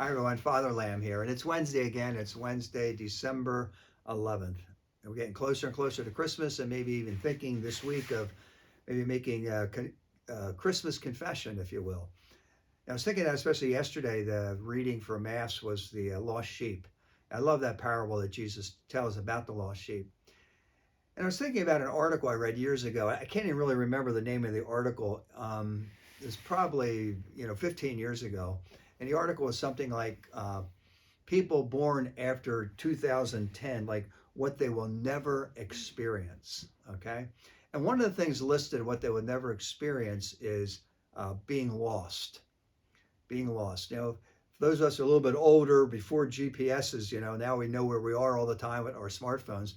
Hi everyone, Father Lamb here, and it's Wednesday again. It's Wednesday, December 11th. And we're getting closer and closer to Christmas, and maybe even thinking this week of maybe making a Christmas confession, if you will. And I was thinking that especially yesterday, the reading for Mass was the lost sheep. I love that parable that Jesus tells about the lost sheep. And I was thinking about an article I read years ago. I can't even really remember the name of the article. It's probably 15 years ago, and the article was something like people born after 2010, like what they will never experience. Okay. And one of the things listed, what they would never experience, is being lost. Being lost. For those of us who are a little bit older, before GPSs, now we know where we are all the time with our smartphones.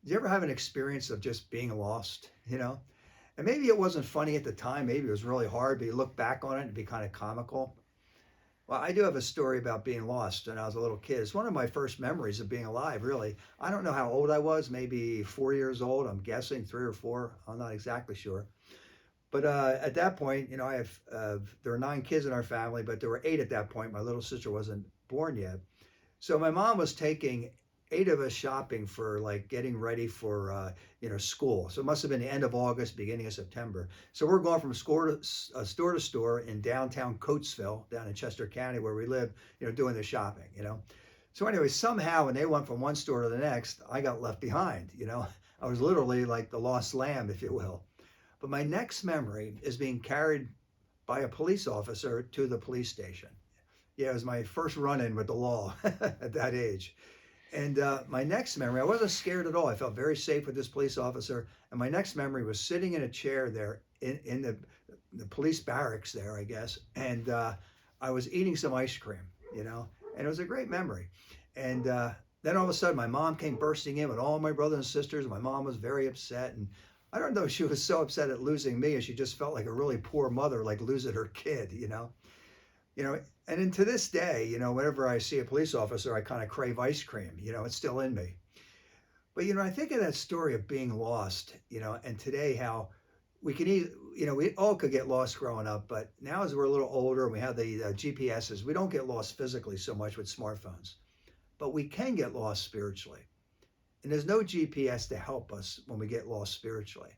Do you ever have an experience of just being lost? And maybe it wasn't funny at the time. Maybe it was really hard, but you look back on it and be kind of comical. Well, I do have a story about being lost when I was a little kid. It's one of my first memories of being alive, really. I don't know how old I was, maybe 4 years old. I'm guessing 3 or 4. I'm not exactly sure. But at that point, I have, there were 9 kids in our family, but there were 8 at that point. My little sister wasn't born yet. So my mom was taking 8 of us shopping for like getting ready for school. So it must have been the end of August, beginning of September. So we're going from store to store in downtown Coatesville, down in Chester County where we live, doing the shopping. So anyway, somehow when they went from one store to the next, I got left behind. I was literally like the lost lamb, if you will. But my next memory is being carried by a police officer to the police station. Yeah, it was my first run-in with the law at that age. And my next memory, I wasn't scared at all. I felt very safe with this police officer. And my next memory was sitting in a chair there in the police barracks there, I guess. And I was eating some ice cream. And it was a great memory. And then all of a sudden, my mom came bursting in with all my brothers and sisters. My mom was very upset. And I don't know if she was so upset at losing me, or she just felt like a really poor mother, like losing her kid. you know and then to this day, whenever I see a police officer, I kind of crave ice cream. It's still in me. But I think of that story of being lost, and today how we can we all could get lost growing up, but now as we're a little older and we have the GPSs, we don't get lost physically so much with smartphones, but we can get lost spiritually. And there's no GPS to help us when we get lost spiritually.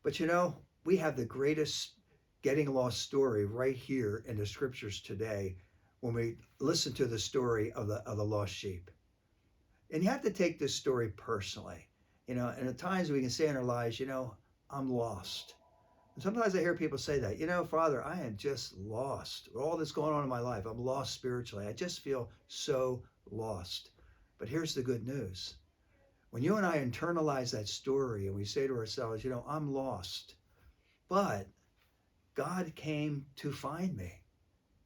But we have the greatest getting lost story right here in the scriptures today when we listen to the story of the lost sheep. And you have to take this story personally. And at times we can say in our lives, I'm lost. And sometimes I hear people say that, Father, I am just lost. With all that's going on in my life, I'm lost spiritually. I just feel so lost. But here's the good news. When you and I internalize that story and we say to ourselves, I'm lost, but God came to find me.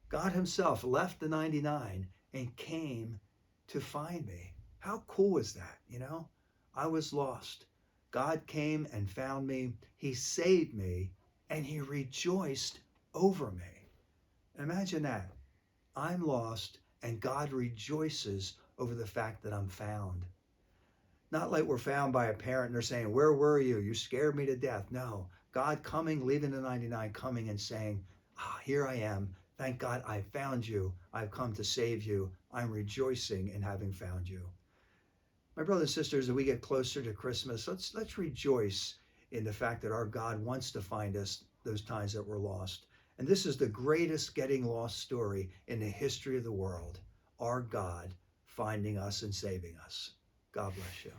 God himself left the 99 and came to find me. How cool is that? I was lost. God came and found me. He saved me and he rejoiced over me. Imagine that. I'm lost and God rejoices over the fact that I'm found. Not like we're found by a parent and they're saying, where were you? You scared me to death. No, God coming, leaving the 99, coming and saying, here I am. Thank God I found you. I've come to save you. I'm rejoicing in having found you. My brothers and sisters, as we get closer to Christmas, let's rejoice in the fact that our God wants to find us those times that we're lost. And this is the greatest getting lost story in the history of the world. Our God finding us and saving us. God bless you.